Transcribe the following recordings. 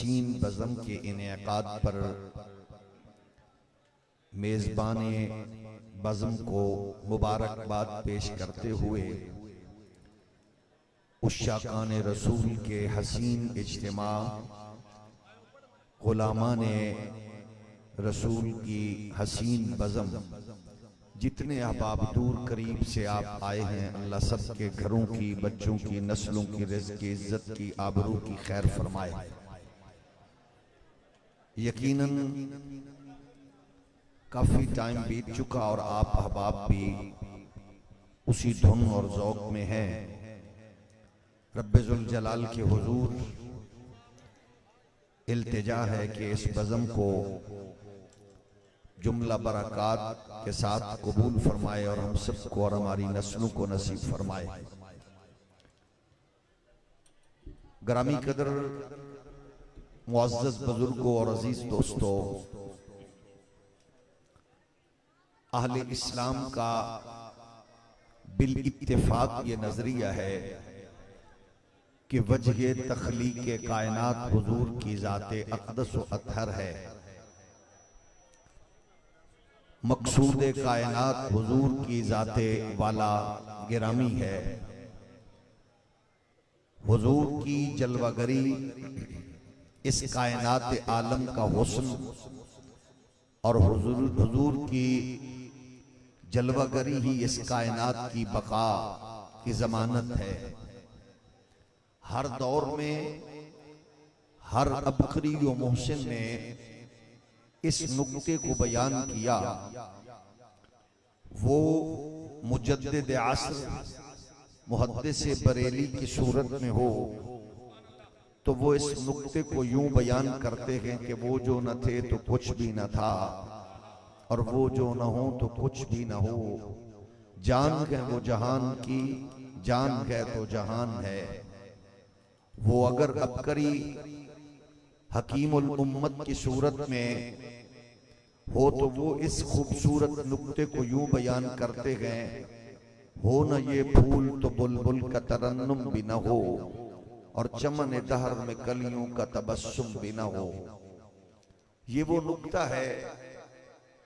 حسین بزم کے انعقاد پر میزبان بزم کو مبارکباد پیش کرتے ہوئے عشاقان رسول کے حسین اجتماع، غلامان رسول کی حسین بزم، جتنے احباب دور قریب سے آپ آئے ہیں، اللہ سب کے گھروں کی، بچوں کی، نسلوں کی، رزق کی، عزت کی، آبرو کی خیر فرمائے۔ یقیناً کافی ٹائم بیت چکا اور آپ احباب بھی اسی دھن اور ذوق میں ہیں۔ رب ذوالجلال کے حضور التجا ہے کہ اس بزم کو جملہ برکات کے ساتھ قبول فرمائے اور ہم سب کو اور ہماری نسلوں کو نصیب فرمائے۔ گرامی قدر معزز بزرگوں اور عزیز دوستوں، اہل اسلام کا بالاتفاق یہ نظریہ ہے کہ وجہ تخلیق کائنات حضور کی ذات اقدس و اطہر ہے، مقصود کائنات حضور کی ذات والا گرامی ہے، حضور کی جلوہ گری اس کائنات عالم کا حسن اور حضور کی جلوہ گری ہی اس کائنات کی بقا کی ضمانت ہے۔ ہر دور میں ہر عبقری و محسن نے اس نقطے کو بیان کیا، وہ مجدد عصر محدث بریلی کی صورت میں ہو تو وہ اس نقطے کو یوں بیان کرتے ہیں کہ وہ جو نہ تھے تو کچھ بھی نہ تھا، اور وہ جو نہ ہو تو کچھ بھی نہ ہو، جان ہے وہ جہان کی، جان ہے تو جہان ہے۔ وہ اگر عبقری حکیم الامت کی صورت میں ہو تو وہ اس خوبصورت نقطے کو یوں بیان کرتے ہیں، ہو نہ یہ پھول تو بلبل کا ترنم بھی نہ ہو، اور چمن دہر میں کلیوں کا تبسم بھی نہ ہو۔ یہ وہ نقطہ ہے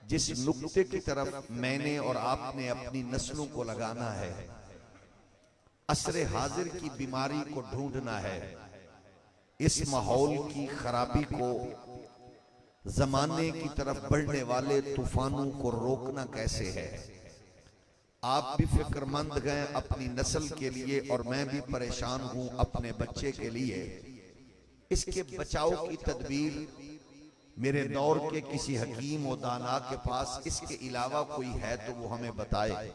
جس نقطے کی طرف میں نے اور آپ نے اپنی نسلوں کو لگانا ہے، عصر حاضر کی بیماری کو ڈھونڈنا ہے، اس ماحول کی خرابی کو، زمانے کی طرف بڑھنے والے طوفانوں کو روکنا کیسے ہے۔ آپ بھی فکر مند گئے اپنی نسل کے لیے اور میں بھی پریشان ہوں اپنے بچے کے لیے۔ اس کے بچاؤ کی تدبیر میرے دور کے کسی حکیم و دانا کے پاس اس کے علاوہ کوئی ہے تو وہ ہمیں بتائے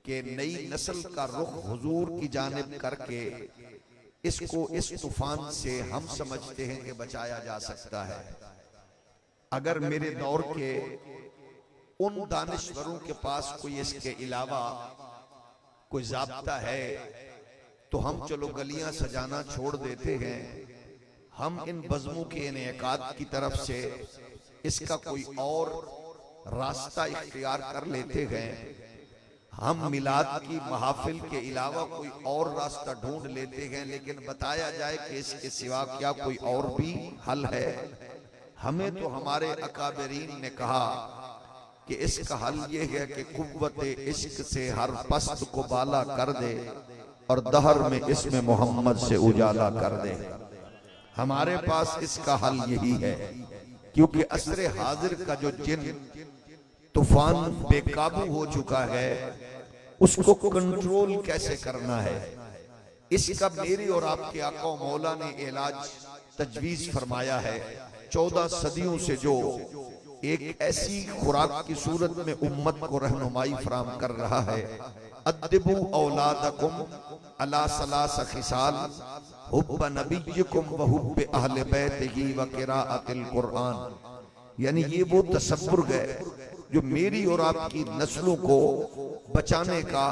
کہ نئی نسل کا رخ حضور کی جانب کر کے اس کو اس طوفان سے ہم سمجھتے ہیں کہ بچایا جا سکتا ہے۔ اگر میرے دور کے ان دانشوروں کے پاس کوئی اس کے علاوہ کوئی ضابطہ ہے تو ہم چلو گلیاں سجانا چھوڑ دیتے ہیں، ہم ان بزموں کے انعقاد کی طرف سے اس کا کوئی اور راستہ اختیار کر لیتے ہیں، ہم میلاد کی محافل کے علاوہ کوئی اور راستہ ڈھونڈ لیتے ہیں، لیکن بتایا جائے کہ اس کے سوا کیا کوئی اور بھی حل ہے۔ ہمیں تو ہمارے اکابرین نے کہا کہ اس کا حل یہ ہے کہ قوت عشق سے ہر پست کو بالا کر دے اور دہر میں اسم محمد سے اجالا کر دے۔ ہمارے پاس اس کا حل یہی ہے، کیونکہ عصر حاضر کا جو جن طوفان بے قابو ہو چکا ہے اس کو کنٹرول کیسے کرنا ہے، اس کا میری اور آپ کے آقا و مولا نے علاج تجویز فرمایا ہے۔ 14 صدیوں سے جو ایک ایسی خوراک کی صورت میں امت کو رہنمائی فراہم کر رہا ہے، ادبوا اولادکم علی ثلاث خصال، حب نبیکم و حب اہل بیتہ و قراءۃ القرآن، یعنی یہ وہ تصور ہے جو میری اور آپ کی نسلوں کو بچانے کا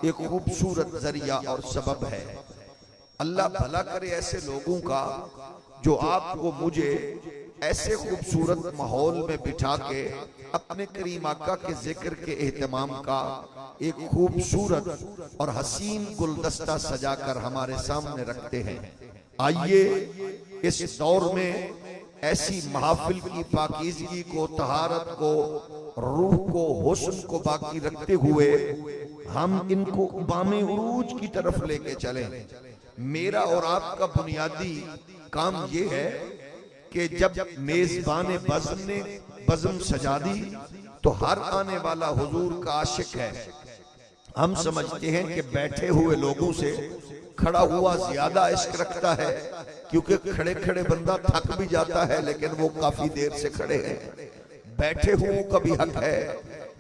ایک خوبصورت ذریعہ اور سبب ہے۔ اللہ بھلا کرے ایسے لوگوں کا جو آپ کو مجھے ایسے خوبصورت ماحول میں بٹھا کے اپنے کریم آقا کے ذکر کے اہتمام کا ایک خوبصورت اور حسین گلدستہ سجا کر ہمارے سامنے رکھتے ہیں۔ آئیے اس دور میں ایسی محافل کی پاکیزگی کو، طہارت کو، روح کو، حسن کو باقی رکھتے ہوئے ہم ان کو بام عروج کی طرف لے کے چلیں۔ میرا اور آپ کا بنیادی کام یہ ہے کہ جب میزبان بزم نے بزم سجا دی تو ہر آنے والا حضور کا عاشق ہے۔ ہم سمجھتے ہیں کہ بیٹھے ہوئے لوگوں سے کھڑا ہوا زیادہ عشق رکھتا ہے، کیونکہ کھڑے کھڑے بندہ تھک بھی جاتا ہے لیکن وہ کافی دیر سے کھڑے ہیں۔ بیٹھے ہوئے کا بھی حق ہے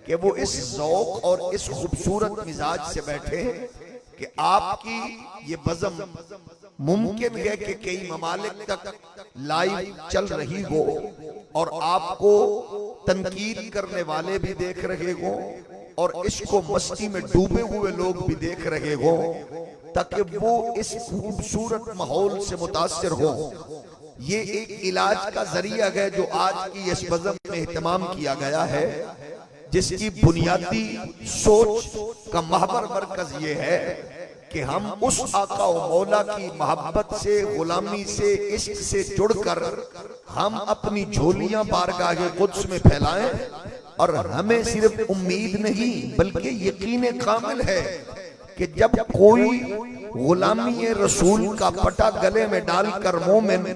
کہ وہ اس ذوق اور اس خوبصورت مزاج سے بیٹھے کہ آپ کی یہ بزم ممکن ہے کہ کئی ممالک تک لائیو چل رہی ہو اور آپ کو تنقید کرنے والے بھی دیکھ رہے ہوں اور عشق و مستی میں ڈوبے ہوئے لوگ بھی دیکھ رہے ہوں، تاکہ وہ اس خوبصورت ماحول سے متاثر ہوں۔ یہ ایک علاج کا ذریعہ ہے جو آج کی اس بزم میں اہتمام کیا گیا ہے، جس کی بنیادی سوچ کا محور مرکز یہ ہے کہ ہم اس آقا و مولا کی محبت سے، غلامی سے، عشق سے جڑ کر ہم اپنی جھولیاں بارگاہ قدس میں پھیلائیں، اور ہمیں صرف امید نہیں بلکہ یقین کامل ہے کہ جب کوئی غلامی رسول کا پٹا گلے میں ڈال کر مومن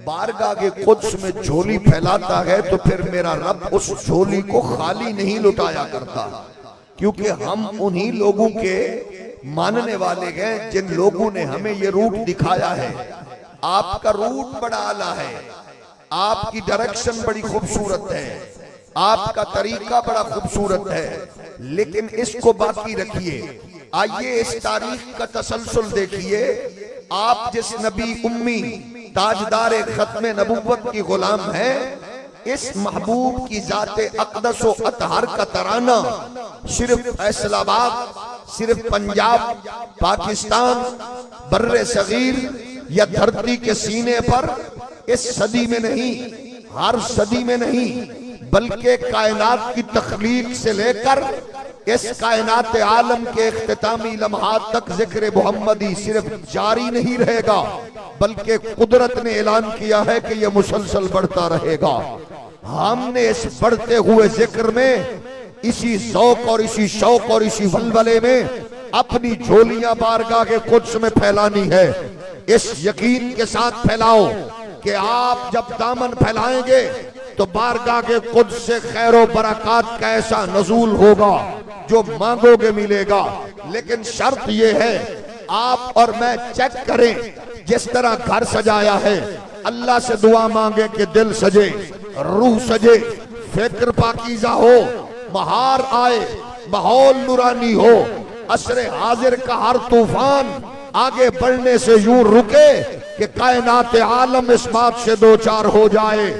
بارگاہ قدس میں جھولی پھیلاتا ہے تو پھر میرا رب اس جھولی کو خالی نہیں لٹایا کرتا، کیونکہ ہم انہی لوگوں کے ماننے والے ہیں جن لوگوں نے ہمیں یہ روٹ دکھایا ہے۔ آپ کا روٹ بڑا اعلیٰ ہے، آپ کی ڈائریکشن بڑی خوبصورت ہے، آپ کا طریقہ بڑا خوبصورت ہے، لیکن اس کو باقی رکھیے۔ آئیے اس تاریخ کا تسلسل دیکھیے۔ آپ جس نبی امی تاجدار ختم نبوت کی غلام ہیں، اس محبوب کی ذات اقدس و اطہر کا ترانہ صرف فیصل آباد، صرف پنجاب، پاکستان، بر صغیر یا دھرتی کے سینے پر اس صدی میں نہیں، ہر صدی میں نہیں، بلکہ کائنات کی تخلیق سے لے کر اس کائنات عالم کے اختتامی لمحات تک ذکر محمدی صرف جاری نہیں رہے گا، بلکہ قدرت نے اعلان کیا ہے کہ یہ مسلسل بڑھتا رہے گا۔ ہم نے اس بڑھتے ہوئے ذکر میں اسی ذوق اور اسی شوق اور اسی ولولے میں اپنی جھولیاں بارگاہ قدس میں پھیلانی ہے۔ اس یقین کے ساتھ پھیلاؤ کہ آپ جب دامن پھیلائیں گے تو بارگاہ قدس سے خیر و برکات کا ایسا نزول ہوگا جو مانگو گے ملے گا، لیکن شرط یہ ہے آپ اور میں چیک کریں، جس طرح گھر سجایا ہے اللہ سے دعا مانگے کہ دل سجے، روح سجے، فکر پاکیزہ ہو، بہار آئے، ماحول نورانی ہو، عصر حاضر کا ہر طوفان آگے بڑھنے سے یوں رکے کہ کائنات عالم اس بات سے دوچار ہو جائے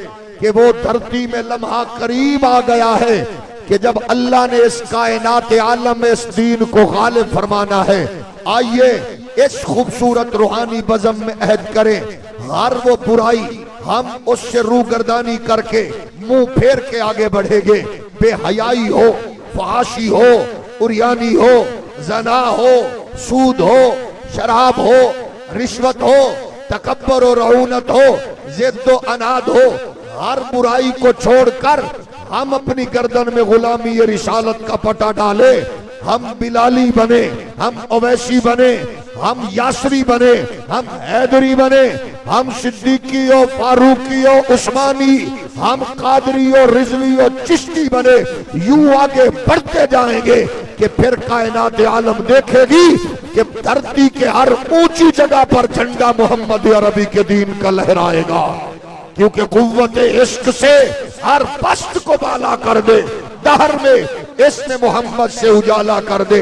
کہ وہ دھرتی میں لمحہ قریب آ گیا ہے کہ جب اللہ نے اس کائنات عالم میں اس دین کو غالب فرمانا ہے۔ آئیے اس خوبصورت روحانی بزم میں عہد کریں، ہر وہ برائی ہم اس سے روگردانی کر کے منہ پھیر کے آگے بڑھیں گے۔ بے حیائی ہو، فحاشی ہو، عریانی ہو، زنا ہو، سود ہو، شراب ہو، رشوت ہو، تکبر و رعونت ہو، ضد و عناد ہو، ہر برائی کو چھوڑ کر ہم اپنی گردن میں غلامی رسالت کا پٹا ڈالے۔ ہم بلالی بنے، ہم اویسی بنے، ہم یاسری بنے، ہم حیدری بنے، ہم صدیقی و فاروقی و عثمانی، ہم قادری و رضوی و چشتی بنے، یوں آگے بڑھتے جائیں گے کہ پھر کائنات عالم دیکھے گی کہ دھرتی کے ہر اونچی جگہ پر جھنڈا محمد عربی کے دین کا لہرائے گا، کیونکہ قوت عشق سے ہر پست کو بالا کر دے، دہر میں اس نے محمد سے اجالا کر دے۔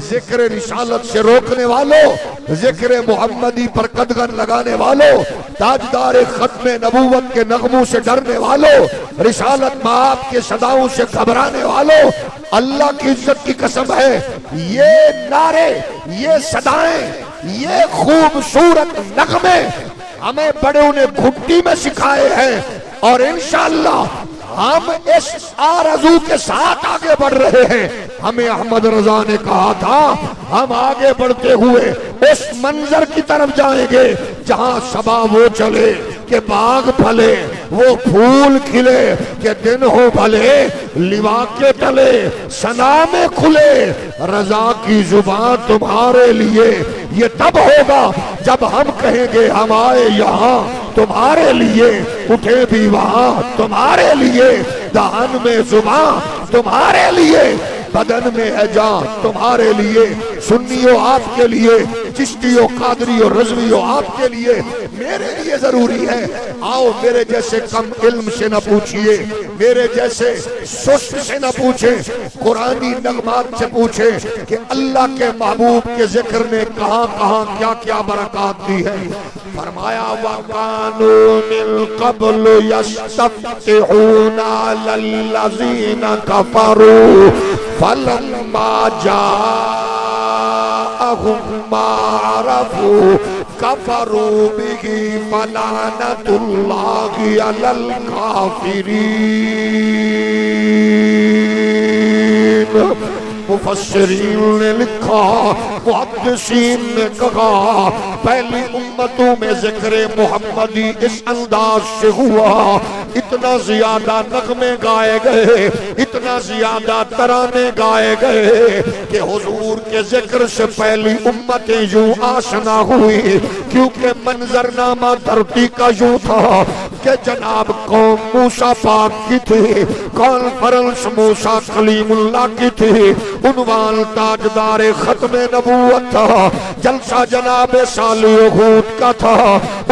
ذکر رسالت سے روکنے والوں، ذکر محمدی پر قدغن لگانے والوں، تاجدار ختم نبوت کے نغموں سے ڈرنے والوں، رسالت مآب کے صداؤں سے گھبرانے والوں، اللہ کی عزت کی قسم ہے یہ نعرے، یہ صدائیں، یہ خوبصورت نغمے ہمیں بڑوں نے گھٹی میں سکھائے ہیں، اور انشاءاللہ ہم اس آرزو کے ساتھ آگے بڑھ رہے ہیں۔ ہمیں احمد رضا نے کہا تھا ہم آگے بڑھتے ہوئے اس منظر کی طرف جائیں گے جہاں صبا وہ چلے کہ باغ پھلے، وہ پھول کھلے کہ دن ہو بھلے، لوا کے تلے ثنا میں کھلے رضا کی زبان تمہارے لیے۔ یہ تب ہوگا جب ہم کہیں گے ہم آئے یہاں تمہارے لیے، اٹھے بھی وہاں تمہارے لیے، دہن میں زبان تمہارے لیے، بدن میں ہے جان تمہارے لیے، سنیوں آپ کے لیے، چشتیوں قادریوں رضویوں آپ کے لیے، میرے لیے ضروری ہے۔ آؤ میرے جیسے کم علم سے نہ پوچھئے، میرے جیسے سست سے نہ پوچھیں، قرآنی نغمات سے پوچھیں کہ اللہ کے محبوب کے ذکر نے کہاں کہاں کیا کیا برکات دی ہے۔ فرمایا وَقَانُوا مِن قَبْلُ يَسْتَفْتِحُونَ عَلَى الَّذِينَ كَفَرُوا فَلَمَّا جَاءَهُم مَّا عَرَفُوا كَفَرُوا بِهِ فَلَعْنَةُ اللَّهِ عَلَى الْكَافِرِينَ۔ مفسرین نے لکھا، محدثین نے کہا، پہلی امتوں میں ذکر محمدی اس انداز سے ہوا، اتنا زیادہ نغمے گائے گئے، اتنا زیادہ ترانے گائے گئے کہ حضور کے ذکر سے پہلی امتیں یوں آشنا ہوئی، کیونکہ منظرنامہ دھرتی کا یوں تھا کہ جناب قوم موسیٰ پاک کی تھی، کانفرنس موسیٰ کلیم اللہ کی تھی، عنوان تاجدار ختم نبوت تھا، جلسہ جناب صالح ہود کا تھا،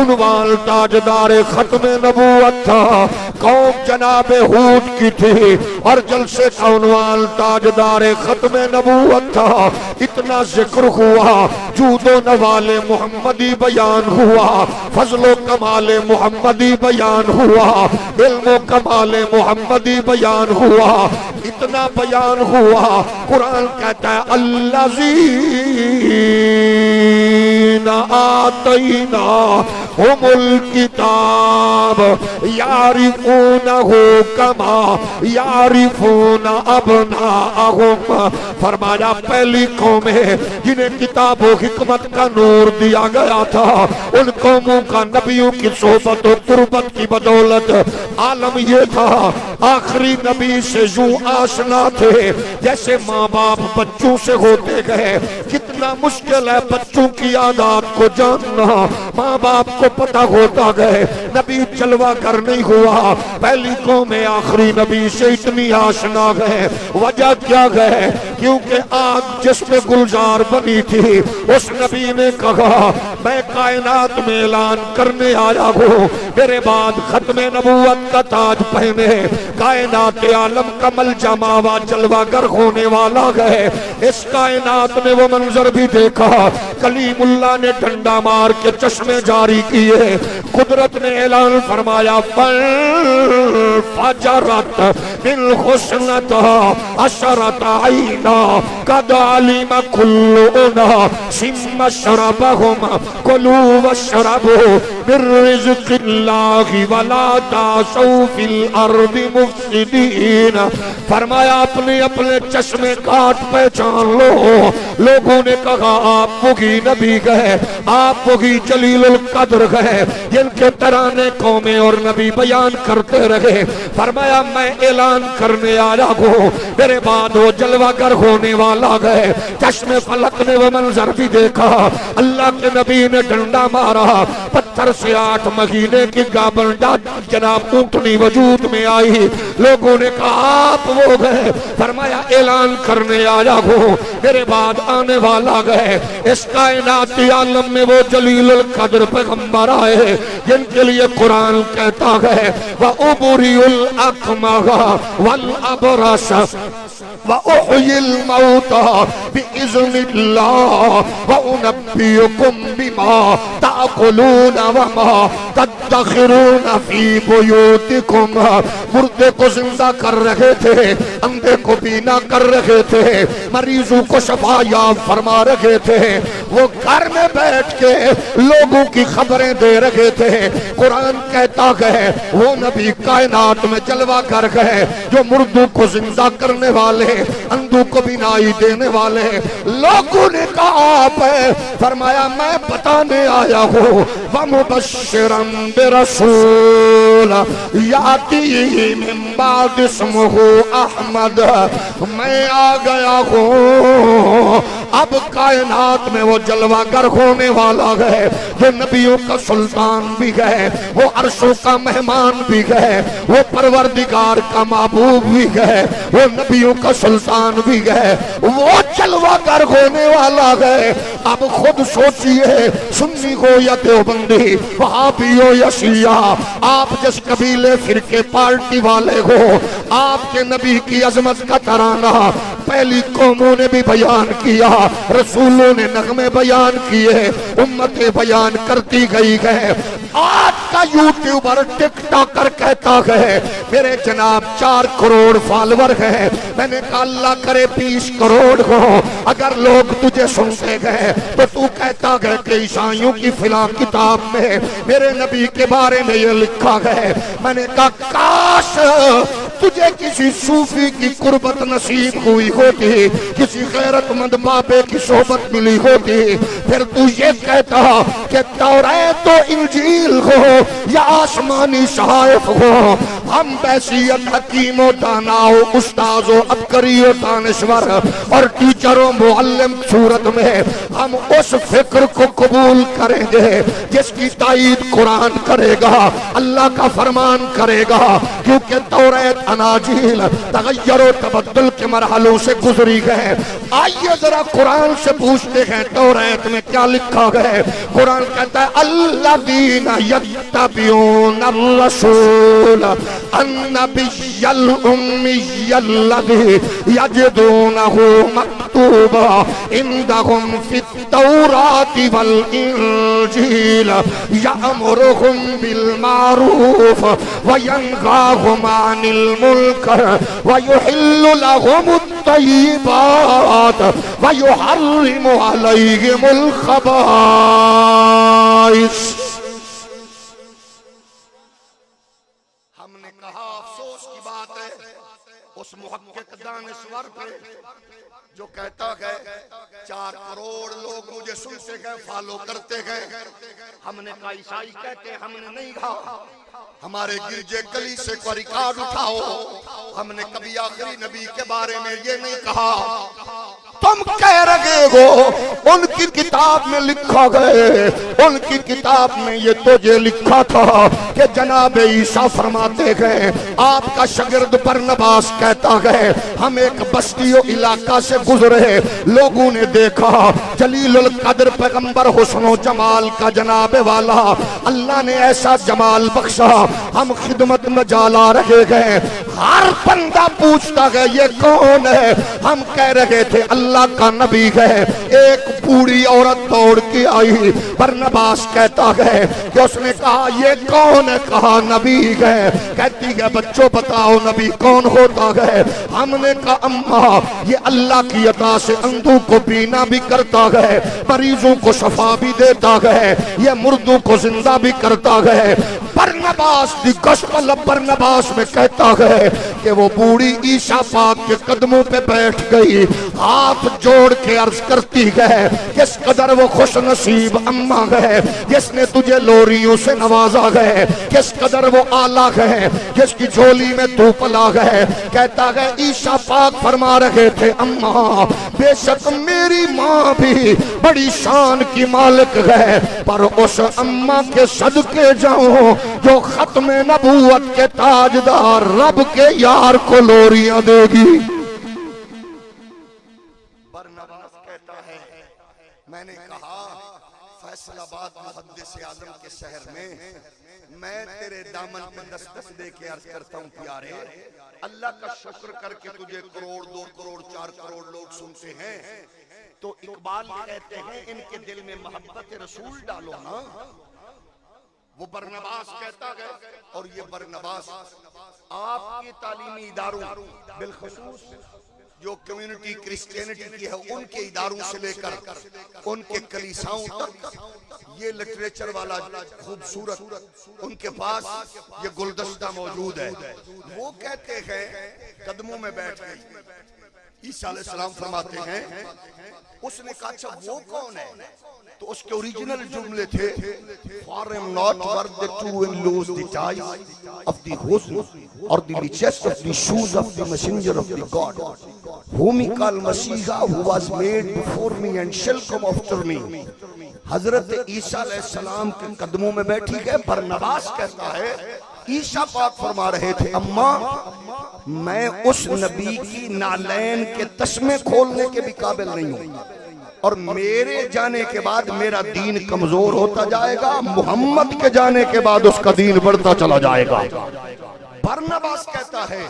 عنوان تاجدار ختم نبوت تھا، قوم جناب ہود کی تھی اور جلسے کا عنوان تاجدار ختم نبوت تھا۔ اتنا ذکر ہوا، جود و نوال محمدی بیان ہوا، فضل و کمال محمدی بیان ہوا، علم و کمال محمدی بیان ہوا، اتنا بیان ہوا، قرآن کہتا ہے الذین آتیناہم الکتاب یعرفونہ کما یعرفون ابناءہم۔ فرمایا پہلی قوم ہے جنہیں کتاب و حکمت کا نور دیا گیا تھا، ان قوموں کا نبیوں کی صحبت و قربت کی بدولت عالم یہ تھا، آخری نبی سے یوں آشنا تھے جیسے ماں باپ بچوں سے ہوتے گئے۔ کتنا مشکل ہے بچوں کی عادات کو جاننا، ماں باپ کو پتہ ہوتا گئے، نبی جلوہ گر نہیں ہوا، پہلی قوم آخری نبی سے اتنی آشنا گئے۔ وجہ کیا گئے؟ کیونکہ آگ جس میں گلزار بنی تھی، اس نبی نے کہا میں کائنات میں اعلان کرنے آیا ہوں، میرے بعد ختم نبوت کا تاج پہنے کائنات عالم کا ملجا ماوا جلوہ گر ہونے والا گئے۔ اس کائنات نے وہ منظر بھی دیکھا، کلیم اللہ نے ڈنڈا مار کے چشمے جاری کیے، قدرت نے اعلان فرمایا فجرت بالحسنتا عشرت عینا قد علم کل اناس مشربہم کلوا واشربوا من رزق اللہ ولا تعثوا فی الارض مفسدین۔ فرمایا اپنے اپنے چشمے کاٹ پہچان لو۔ لوگوں نے کہا آپ وہی نبی گئے، آپ وہی جلیل القدر گئے جن کے ترانے قومیں اور نبی بیان کرتے رہے۔ فرمایا میں اعلان کرنے آیا ہوں، میرے بعد وہ جلوہ گر ہونے والا گئے۔ چشم فلک نے وہ منظر بھی دیکھا، اللہ کے نبی نے ڈنڈا مارا، پتھر سے 8 مہینے کی گابن جناب اونٹنی وجود میں آئی۔ لوگوں نے کہا آپ وہ گئے، فرمایا اعلان کرنے آیا ہوں، میرے بعد آنے والا گئے۔ اس کائناتی عالم میں وہ جلیل القدر پیغمبر آئے جن کے لیے قرآن کہتا ہے وَأُبْرِئُ الْأَكْمَحَ وَالْأَبْرَصَ وَأُحْيِي الْمَوْتَى بِإِذْنِ اللَّهِ وَأُنَبِّئُكُم بِمَا تَأْكُلُونَ وَمَا تَدَّخِرُونَ فِي بُيُوتِكُمْ۔ مردے کو زندہ کر رہے تھے، اندھے کو بینا کر رہے تھے، مریضوں کو شفا یاب فرما رہے تھے، وہ گھر میں بیٹھ کے لوگوں کی خبریں دے رہے تھے۔ قرآن کہتا ہے وہ نبی کائنات میں جلوہ کر گئے جو مردوں کو زندہ کرنے والے، اندھوں کو بینائی دینے والے۔ لوگوں نے کہا آپ ہے، فرمایا میں بتانے آیا ہوں وَمُبَشِّرًا بِرَسُولٍ یَأْتِی مِن بَعْدِ اسْمُهُ احمد، میں آ گیا ہوں اب کائنات میں وہ جلوہ گر ہونے والا ہے جو نبیوں کا سلطان بھی ہے، وہ عرشوں کا مہمان بھی ہے، وہ پروردگار کا محبوب بھی ہے، وہ نبیوں کا سلطان بھی ہے، وہ جلوہ گر ہونے والا ہے۔ اب خود سوچئے سنی ہو یا دیوبندی، وہابی ہو یا شیعہ، آپ جس قبیلے فرقے پارٹی والے ہو، آپ کے نبی کی عظمت کا ترانہ پہلی قوموں نے بھی بیان کیا، رسولوں نے نغمے بیان کیے، امتیں بیان کرتی گئی ہے۔ آج کا یوٹیوبر ٹک ٹاکر کہتا ہے میرے جناب 4 کروڑ فالور ہیں، میں نے کہا اللہ کرے 20 کروڑ ہو، اگر لوگ تجھے سنتے گئے تو تو کہتا ہے کہ عیسائیوں کی فلاں کتاب میں میرے نبی کے بارے میں یہ لکھا ہے۔ میں نے کہا کاش تجھے کسی صوفی کی قربت نصیب ہوئی ہوتی، کسی غیرت مند بابے کی صحبت ملی ہوتی، پھر تو یہ کہتا کہ توریت و انجیل ہو یا آسمانی صحائف ہو، ہم بحیثیت حکیم و دانا و استاذ و عبقری و دانشور اور ٹیچر و معلم صورت میں ہم اس فکر کو قبول کریں گے جس کی تائید قرآن کرے گا، اللہ کا فرمان کرے گا، کیونکہ توریت اناجیل تغیر و تبدل کے مرحلوں سے گزری گئے۔ آئیے ذرا قرآن سے پوچھتے ہیں توریت میں کیا لکھا ہے۔ قرآن کہتا ہے الذین یتبعون الرسول النبی الامی الذی یجدونہ مکتوبا عندہم فی التوراۃ والانجیل یأمرہم بالمعروف وینہاہم عن المنکر ویحل لہم الطیبات ویحرم علیہم الخبائث۔ ہم نے کہا افسوس کی بات ہے اس محقق دانشور پہ جو کہتا ہے 4 کروڑ لوگ مجھے سنتے گئے، فالو کرتے گئے۔ ہم نے کہا عیسائی کہتے، ہم نے نہیں کہا ہمارے گرجے کلیسے کو ریکارڈ اٹھاؤ، ہم نے کبھی آخری نبی کے بارے میں یہ نہیں کہا۔ تم کہہ رہے ہو ان کی کتاب میں لکھا گئے، ان کی کتاب میں یہ تو یہ لکھا تھا کہ جناب عیسیٰ فرماتے گئے، آپ کا شاگرد برنباس کہتا ہے ہم ایک بستی و علاقہ سے گزرے، لوگوں نے دیکھا جلیل القدر پیغمبر حسن و جمال کا جناب والا، اللہ نے ایسا جمال بخشا، ہم خدمت میں جالا رہے گئے۔ ہر بندہ پوچھتا ہے یہ کون ہے، ہم کہہ رہے تھے اللہ کا نبی ہے۔ ایک بوڑھی عورت دوڑ کے آئی، برنباس کہتا ہے کہ اس نے کہا یہ کون ہے، کہا نبی ہے۔ کہتی ہے بچوں بتاؤ نبی کون ہوتا ہے؟ ہم نے کہا اماں یہ اللہ کی عطا سے اندھوں کو بینا بھی کرتا ہے، مریضوں کو شفا بھی دیتا ہے، یہ مردوں کو زندہ بھی کرتا ہے۔ Barnabas the gospel of Barnabas میں کہتا ہے کہ وہ بوڑھی عیسیٰ پاک کے قدموں پہ بیٹھ گئی، ہاتھ جوڑ کے عرض کرتی ہے کس قدر وہ خوش نصیب اماں ہے جس نے تجھے لوریوں سے نوازا ہے، کس قدر وہ آلہ ہے جس کی جھولی میں تو پلا ہے۔ کہتا ہے عیسیٰ پاک فرما رہے تھے اماں بے شک میری ماں بھی بڑی شان کی مالک ہے، پر اس اماں کے صدقے جاؤں جو ختم نبوت کے تاجدار رب کے یار کو لوریاں دے گی۔ برنباس کہتا ہے میں نے کہا فیصل آباد محدث اعظم کے شہر میں تیرے دامن پہ دستک دے کے عرض کرتا ہوں پیارے، اللہ کا شکر کر کے تجھے 1 کروڑ 2 کروڑ 4 کروڑ لوگ سنتے ہیں، تو اقبال کہتے ہیں ان کے دل میں محبت رسول ڈالو نا۔ وہ برنباس کہتا ہے اور یہ برنباس آپ کے تعلیمی اداروں بالخصوص جو کمیونٹی کرسچینٹی کی ہے ان کے اداروں سے لے کر ان کے کلیساؤں تک یہ لٹریچر والا خوبصورت ان کے پاس یہ گلدستہ موجود ہے. وہ کہتے ہیں قدموں میں بیٹھ گئی. عیسیٰ علیہ السلام فرماتے ہیں اس نے کہا اچھا وہ کون ہے؟ تو اس کے اوریجنل جملے تھے For I am not worthy to lose the ties of the hosn or the chest of the shoes of the messenger of the God whom he called Messiah who was made before me and shall come after me. حضرت عیسیٰ علیہ السلام کے قدموں میں بیٹھی گئے. Barnabas کہتا ہے عیسیٰ پاک فرما رہے تھے اماں میں اس نبی کی نالین کے تسمے کھولنے کے بھی قابل نہیں ہوں اور میرے جانے کے بعد میرا دین کمزور ہوتا جائے گا. محمد کے جانے کے بعد اس کا دین بڑھتا چلا جائے گا. برنباس کہتا ہے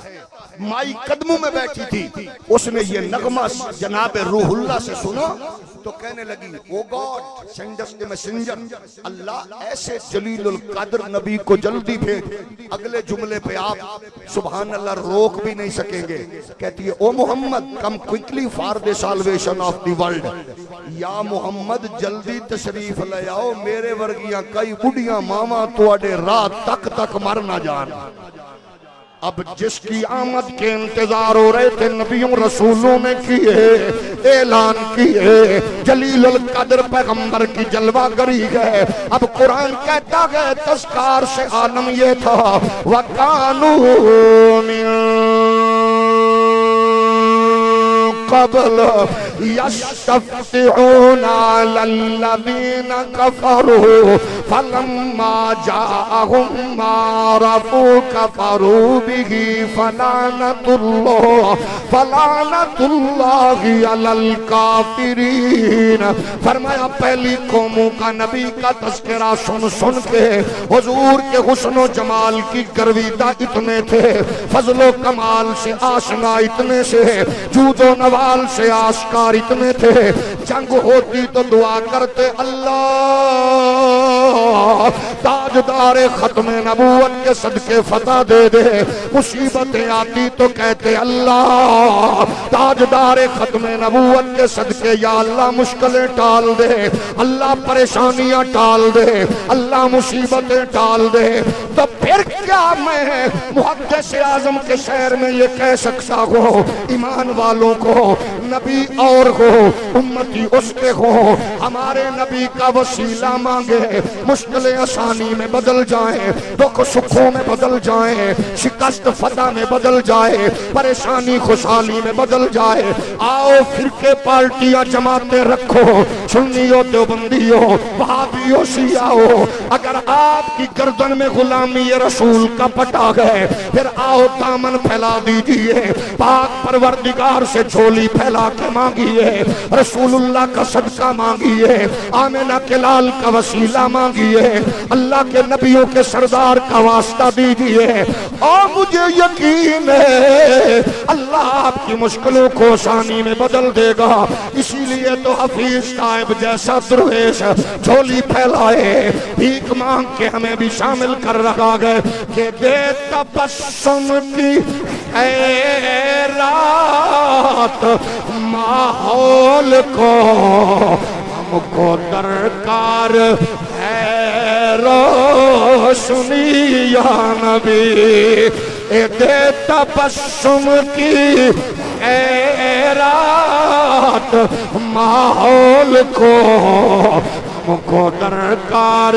مائی قدموں میں بیٹھی تھی. اس نے یہ نغمہ جناب روح اللہ سے سنا تو کہنے لگی oh God send us the messenger. اللہ ایسے جلیل القدر نبی کو جلدی بھیج. اگلے جملے پہ آپ سبحان اللہ روک بھی نہیں سکیں گے. کہتی ہے oh Muhammad come quickly for the salvation of the world. یا محمد جلدی تشریف لے آؤ میرے ورگیاں کئی بڑھیاں ماما تواڈے رات تک تک مر نہ جان. اب جس کی آمد کے انتظار ہو رہے تھے نبیوں رسولوں نے کیے اعلان کیے. جلیل القدر پیغمبر کی جلوہ گری ہے. اب قرآن کہتا ہے تذکار سے عالم یہ تھا وَكَانُوا مِن قبل يستفتحون على الذين كفروا فلما جاءهم ما عرفوا كفروا به فلعنة الله على الكافرين. فرمایا پہلی قوموں کا نبی کا تذکرہ سن سن کے حضور کے حسن و جمال کی گرویدہ اتنے تھے, فضل و کمال سے آشنا اتنے سے, جود و نوال سے آشکار اتنے تھے. جنگ ہوتی تو دعا کرتے اللہ تاجدار ختم نبوت کے صدقے فتح دے دے. مصیبتیں آتی تو کہتے اللہ تاجدار ختم نبوت کے صدقے یا اللہ مشکلیں ٹال دے, اللہ پریشانیاں ٹال دے, اللہ مصیبتیں ٹال دے. تو پھر کیا میں محدث اعظم کے شہر میں یہ کہہ سکتا ہوں ایمان والوں کو نبی اور ہو امتی اس کے ہو ہمارے نبی کا وسیلہ مانگے مشکلیں آسانی میں بدل جائیں, دکھ سکھوں میں بدل جائیں, شکست فتح میں بدل جائے, پریشانی خوشحالی میں بدل جائے. آؤ فرقے پارٹیاں جماعتیں رکھو, سنیو دیوبندیو وہابیو شیعو, اگر آپ کی گردن میں غلامی رسول کا پٹا گئے پھر آؤ دامن پھیلا دیجئے, پاک پروردگار سے جھولی پھیلا کے مانگیے, رسول اللہ کا صدقہ مانگیے, آمنہ کے لال کا وسیلہ مانگیے, اللہ کے نبیوں کے سردار کا واسطہ دیجئے. اور مجھے یقین ہے اللہ آپ کی مشکلوں کو آسانی میں بدل دے گا. اسی لیے تو حفیظ صاحب جیسا درویش جھولی پھیلائے بھیک مانگ کے ہمیں بھی شامل کر رکھا گئے کہ دے تبسم کی خیرات ماحول کو ہم کو درکار ہے روشنی یا نبی. دے تبسم کی خیرات ماحول کو ہم کو درکار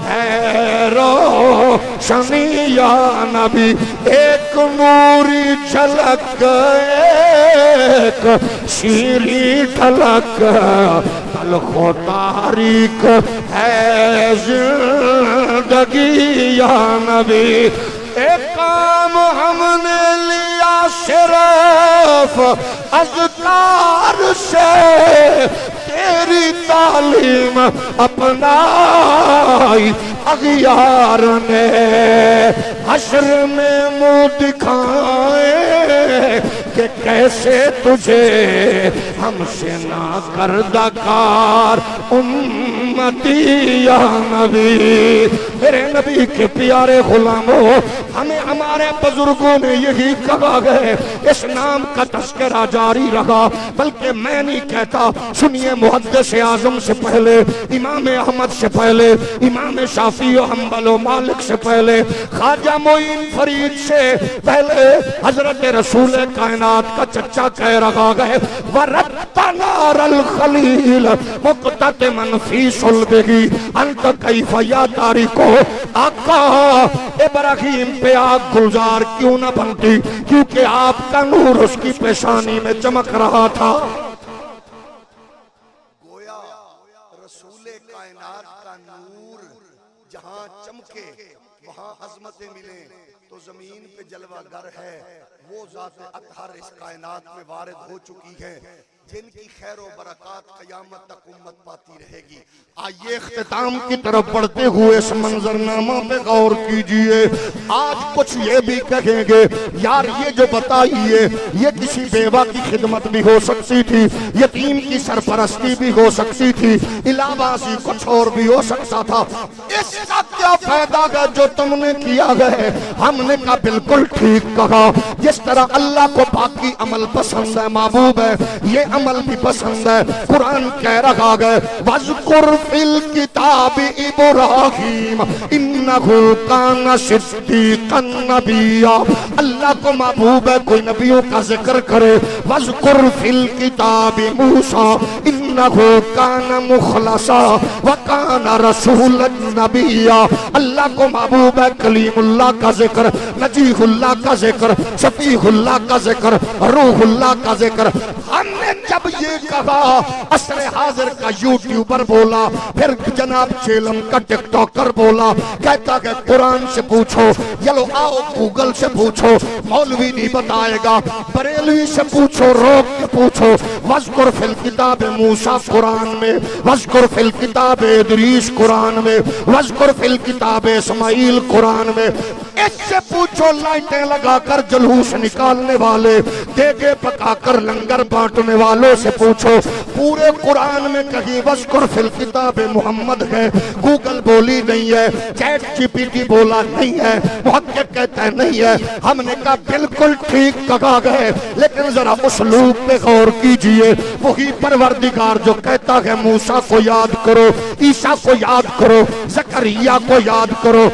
ہے روشنی یا نبی. ایک نوری جھلک ایک شیریں ٹھلک تلخ و تاریک ہے زندگی یا نبی. ایک کام ہم نے لیا صرف اذکار سے, تیری تعلیم اپنائی اغیار نے, حشر میں منہ دکھائے کہ کیسے تجھے ہم سے نہ کردہ کار امتی یا نبی. میرے نبی کے پیارے غلاموں، ہمیں ہمارے بزرگوں نے یہی کہا ہے، اس نام کا تذکرہ جاری رہا، بلکہ میں نہیں کہتا، سنیے محدث اعظم سے پہلے، امام احمد سے پہلے، امام شافعی و حنبل و مالک سے پہلے، خواجہ معین فرید سے پہلے حضرت رسول کائنات کا چچا کہہ رہا ہے، وَرَدَّ نَارَ الْخَلِيلَ مُقْتَتِمًا فِي صُلْبِهِ أَنْتَ كَيْفَ يَا تَارِكُ آقا ابراہیم پہ آگ گلزار کیوں نہ بنتی، کیونکہ آپ کا نور اس کی پیشانی میں چمک رہا تھا۔ گویا رسول کائنات کا نور جہاں چمکے وہاں عظمتیں ملیں، تو زمین پہ جلوہ گر ہے وہ ذات اطہر اس کائنات میں وارد ہو چکی ہے، جن کی خیر و برکات قیامت تک امت پاتی رہے گی۔ آئیے اختتام کی طرف بڑھتے ہوئے اس منظرنامہ پہ غور کیجئے۔ آج کچھ یہ بھی کہیں گے یار یہ جو بتائیے یہ کسی بیوہ کی خدمت بھی ہو سکتی تھی، یتیم کی سرپرستی بھی ہو سکتی تھی، علاوہ سے کچھ اور بھی ہو سکتا تھا، اس کا کیا فائدہ ہے جو تم نے کیا ہے؟ ہم نے کہا بالکل ٹھیک کہا، جس طرح اللہ کو باقی عمل پسند ہے، محبوب ہے، یہ عمل بھی پسند ہے۔ قرآن کہہ رہا ہے وَذْكُرْ فِي الْكِتَابِ إِبْرَاهِيمَ إِنَّهُ كَانَ صِدِّيقًا نَبِيًّا، اللہ کو محبوب ہے کوئی نبیوں کا ذکر کرے۔ وَذْكُرْ فِي الْكِتَابِ مُوسَىٰ إِنَّهُ كَانَ مُخْلَصًا وَكَانَ رَسُولًا نَبِيًّا، اللہ کو محبوب ہے کلیم اللہ کا ذکر، نجیح اللہ کا ذکر، شفیع اللہ کا ذکر، روح اللہ کا ذکر۔ ہم نے جب یہ کہا عصر حاضر کا یوٹیوبر بولا، پھر جناب چیلم کا ٹک ٹاکر بولا، کہتا کہ قرآن سے پوچھو، یلو آؤ گوگل سے پوچھو، مولوی نہیں بتائے گا، بریلوی سے پوچھو، روک کے پوچھو۔ وَذْكُرْ فِي الْكِتَابِ موسیٰ قرآن میں، وَذْكُرْ فِي الْكِتَابِ ادریس قرآن میں، وَذْكُرْ فِي الْكِتَابِ اسماعیل قرآن میں۔ اس سے پوچھو لائٹیں لگا کر جلوس نکالنے والے، دیگے پکا کر لنگر بانٹنے والوں سے پوچھو، پورے قرآن میں کہیں وَذْكُرْ فِي الْكِتَابِ محمد ہے، گوگل بولی نہیں ہے، چیٹ جی پی ٹی بولا نہیں ہے، محقق کہتا ہے نہیں ہے۔ ہم نے کہا بالکل ٹھیک کہا گئے، لیکن ذرا اسلوب پہ غور کیجئے۔ وہی پروردگار جو کہتا ہے موسیٰ کو یاد کرو، عیسیٰ کو یاد کرو، زکریا کو یاد کرو،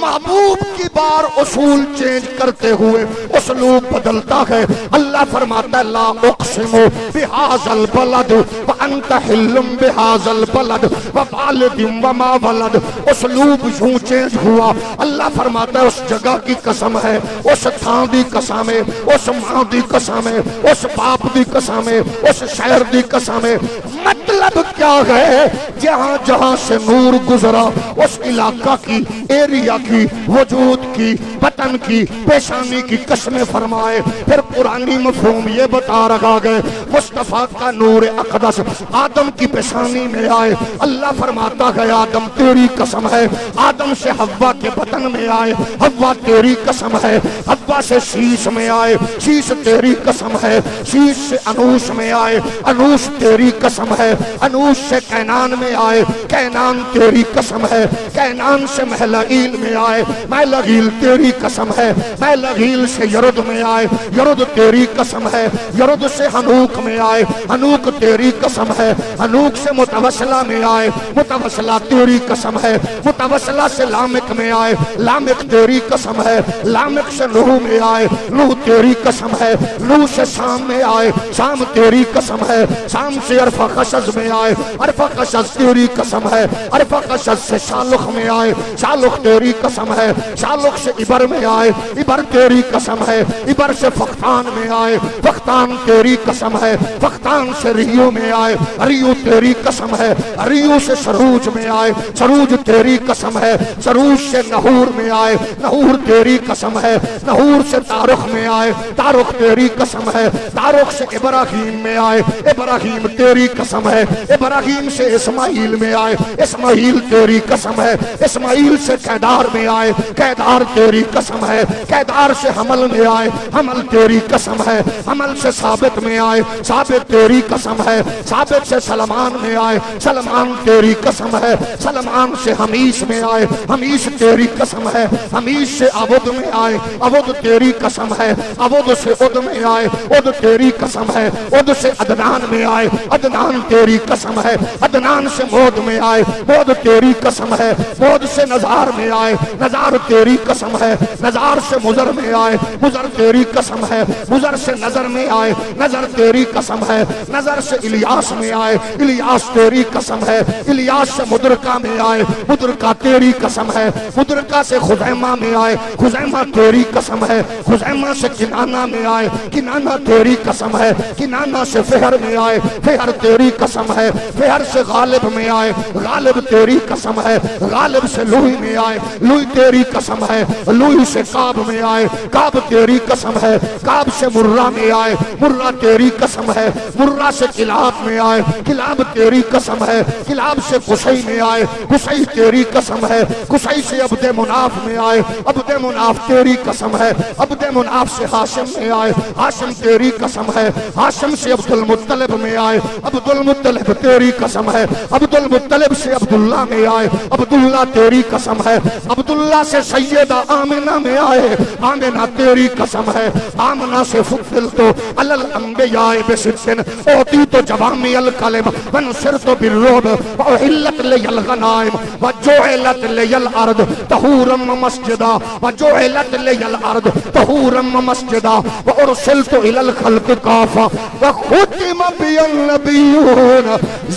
محبوب کی بار اصول چینج کرتے ہوئے اسلوب بدلتا ہے۔ اللہ فرماتا ہے لا اقسم بهذا البلد وانت حل بهذا البلد ووالد وما ولد، اسلوب یوں چینج ہوا۔ اللہ فرماتا ہے اس جگہ کی قسم ہے، اس تھان دی قسم ہے، اس ماں دی قسم ہے، اس باپ دی قسم ہے، اس شہر دی قسم ہے۔ مطلب کیا ہے؟ جہاں جہاں سے نور گزرا اس علاقہ کی، ایریا کی، وجود کی، وطن کی، پیشانی کی قسمیں فرمائے۔ پھر قرآنی مفہوم یہ بتا رہا گئے مصطفیٰ کا نور اقدس آدم کی پیشانی میں آئے۔ اللہ فرماتا ہے آدم تیری قسم ہے، آدم سے حوا کے بطن میں آئے، حوا تیری قسم ہے، حوا سے شیش میں آئے، شیش تیری قسم ہے، شیش سے انوش میں آئے، انوش تیری قسم ہے، انوش سے کینان میں آئے، کینان تیری قسم ہے، کینان سے محلعیل میں آئے، محلعیل تیری قسم ہے، محلعیل سے یرد میں آئے، یرد تیری قسم ہے، یرد سے حنوک میں آئے، حنوک تیری قسم ہے، حنوک سے متوسلہ میں آئے، متوسلہ تیری قسم ہے، متوسلہ سے لامک میں آئے، لامک تیری قسم ہے، لامک سے نوح میں آئے، نوح تیری قسم ہے، نوح سے شام میں آئے، شام تیری قسم ہے، شام سے عرفہ خشز میں آئے، عرفہ خشز تیری قسم ہے، عرفہ خشز سے شالخ میں آئے، شالخ تیری قسم ہے، شالخ سے عبر میں آئے، عبر تیری قسم ہے، عبر سے فختان میں آئے، فختان تیری قسم ہے، فختان سے ریو میں آئے، ریو تیری قسم ہے، ریو سے سروج میں آئے، سروج تیری قسم ہے، سروج سے نحور میں آئے، نحور تیری قسم ہے، نحور سے تارخ میں آئے، تارخ تیری قسم ہے، تارخ سے ابراہیم میں آئے، ابراہیم تیری قسم ہے، ابراہیم سے اسماعیل میں آئے، اسماعیل تیری قسم ہے، اسماعیل سے قیدار میں آئے، قیدار تیری قسم ہے، قیدار سے حمل میں آئے، حمل تیری قسم ہے، حمل سے ثابت میں آئے، ثابت تیری قسم ہے، ثابت سے سلمان میں آئے، سلمان تیری قسم ہے، سلمان سے حمیس میں آئے، حمیس تیری قسم ہے، حمیس سے عبد میں آئے، عبد تیری قسم ہے، عبد سے عد میں آئے، عد تیری قسم ہے، عد سے عدنان میں آئے، عدنان تیری قسم ہے، عدنان سے مود میں آئے، مود تیری قسم ہے، مود سے نزار میں آئے، نزار تیری قسم ہے، نزار سے مزر میں آئے، مزر تیری قسم ہے، مزر سے نظر میں آئے، نظر تیری قسم ہے، نظر سے الیاس میں آئے، الیاس تیری قسم ہے، الیاس سے مدرکہ میں آئے، مدرکہ تیری قسم ہے، مدرکہ سے خزیمہ میں آئے، خزیمہ تیری قسم ہے، خزیمہ سے کنانہ میں آئے، کنانہ تیری قسم ہے، کنانہ سے فہر میں آئے، فہر تیری قسم ہے، فہر سے غالب میں آئے، غالب تیری قسم ہے، غالب سے لوہی میں آئے، لوہی تیری قسم ہے، لوہی سے کعب میں آئے، کعب تیری قسم ہے، کعب سے مرہ میں آئے، مرہ تیری قسم ہے، مرہ سے کلاب میں آئے، کلاب تیری قسم ہے، کلاب سے قصی میں آئے، قصی تیری قسم ہے، قصی سے عبد مناف میں آئے، عبد مناف تیری قسم ہے، عبد مناف سے ہاشم میں آئے، ہاشم تیری قسم ہے، ہاشم سے عبد المطلب میں آئے، عبد المطلب تیری قسم ہے، عبد المطلب سے عبداللہ میں آئے، عبداللہ تیری قسم ہے، عبداللہ سے سیدہ آمنہ میں آئے، آمنہ تیری قسم ہے، آمنہ سے فضلت علی الانبیاء بستن اوتیت جوامع الکلم ونصرت بالرعب واحلت لی الغنائم وجعلت لی الارض طہورا ومسجدا وجعلت لی الارض طہورا ومسجدا وارسلت الی الخلق کافہ وختم بی النبیون۔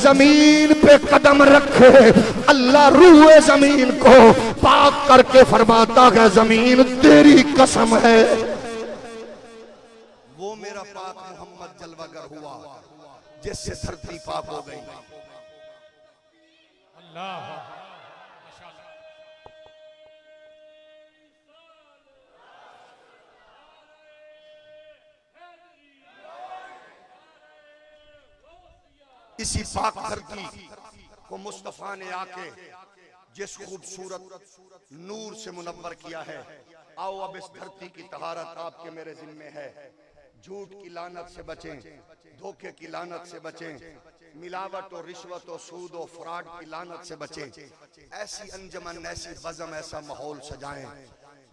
زمین پہ قدم رکھے اللہ روح زمین کو پاک کر کے فرماتا ہے زمین تیری قسم ہے۔ وہ میرا پاک محمد جلوہ گر ہوا جس سے دھرتی پاک ہو گئی۔ اللہ اسی پاک دھرتی کو مصطفیٰ نے آ کے جس خوبصورت نور سے منور کیا ہے، آؤ اب اس دھرتی کی طہارت آپ کے میرے ذمہ ہے۔ جھوٹ کی لعنت سے بچیں، دھوکے کی لعنت سے بچیں، ملاوٹ و رشوت و سود و فراڈ کی لعنت سے بچیں، ایسی انجمن، ایسی بزم، ایسا ماحول سجائیں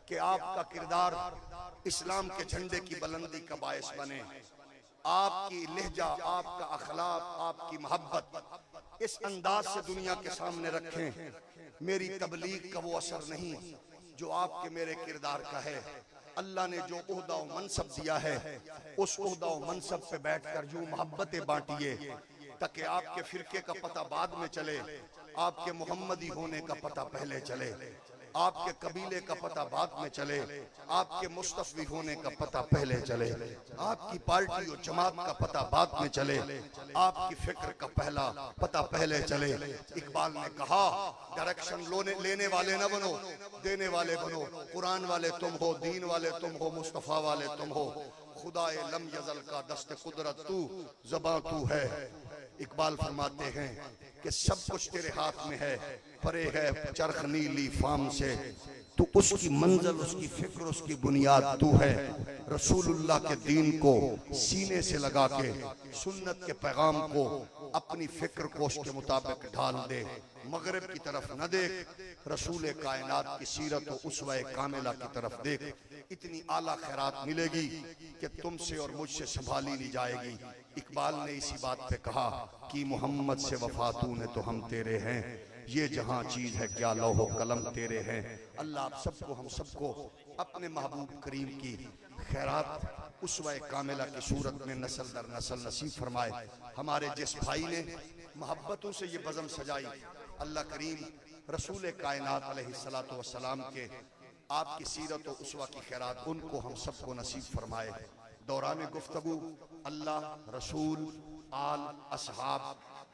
کہ آپ کا کردار اسلام کے جھنڈے کی بلندی کا باعث بنے، آپ کی لہجہ، آپ کا اخلاق، آپ کی محبت اس انداز سے دنیا کے سامنے رکھیں۔ میری تبلیغ کا وہ اثر نہیں جو آپ کے میرے کردار کا ہے۔ اللہ نے جو عہدہ و منصب دیا ہے اس عہدہ و منصب پہ بیٹھ کر یوں محبتیں بانٹیے تاکہ آپ کے فرقے کا پتہ بعد میں چلے، آپ کے محمدی ہونے کا پتہ پہلے چلے، آپ کے قبیلے کا پتہ بعد میں چلے، آپ کے مصطفی ہونے کا پتہ پہلے چلے، آپ کی پارٹی و جماعت کا پتہ بعد میں چلے، آپ کی فکر کا پہلا پتہ پہلے چلے۔ اقبال نے کہا ڈائریکشن لینے والے نہ بنو، دینے والے بنو، قرآن والے تم ہو، دین والے تم ہو، مصطفیٰ والے تم ہو، خدائے لم یزل کا دست قدرت تو، زباں تو ہے۔ اقبال فرماتے ہیں کہ سب کچھ تیرے ہاتھ میں ہے، پرے ہے چرخ نیلی فام سے، تو اس کی منزل، اس کی فکر، اس کی بنیاد تو ہے۔ رسول اللہ کے دین کو سینے سے لگا کے، سنت کے پیغام کو اپنی فکر کو اس کے مطابق ڈھال دے، مغرب کی طرف نہ دیکھ، رسول کائنات کی سیرت و اسوہ کاملہ کی طرف دیکھ، اتنی اعلیٰ خیرات ملے گی کہ تم سے اور مجھ سے سنبھالی نہیں جائے گی۔ اقبال نے اسی بات پہ کہا کہ محمد سے وفاتوں نے تو ہم تیرے ہیں، یہ جہاں چیز ہے کیا لوح و قلم تیرے ہیں۔ اللہ آپ سب کو، ہم سب کو اپنے محبوب کریم کی خیرات اسوہ کاملہ کی صورت میں نسل در نسل نصیب فرمائے۔ ہمارے جس بھائی نے محبتوں سے یہ بزم سجائی، اللہ کریم رسول کائنات علیہ السلام کے آپ کی سیرت و اسوہ کی خیرات ان کو ہم سب کو نصیب فرمائے۔ دوران گفتگو اللہ، رسول، آل، اصحاب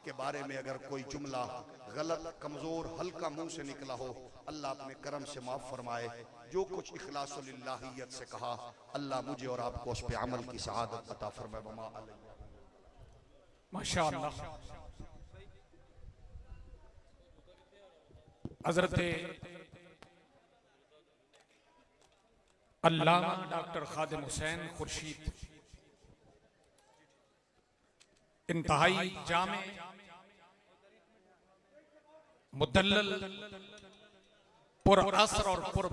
کے بارے میں اگر کوئی جملہ غلط، کمزور، ہلکا منہ سے نکلا ہو، اللہ اپنے کرم سے معاف فرمائے۔ جو کچھ اخلاص للہیت سے کہا، اللہ مجھے اور آپ کو اس پہ عمل کی سعادت عطا فرمائے۔ ماشاءاللہ۔ حضرت علامہ ڈاکٹر خادم حسین خورشید انتہائی جامع، مدلل، پر اثر اور پر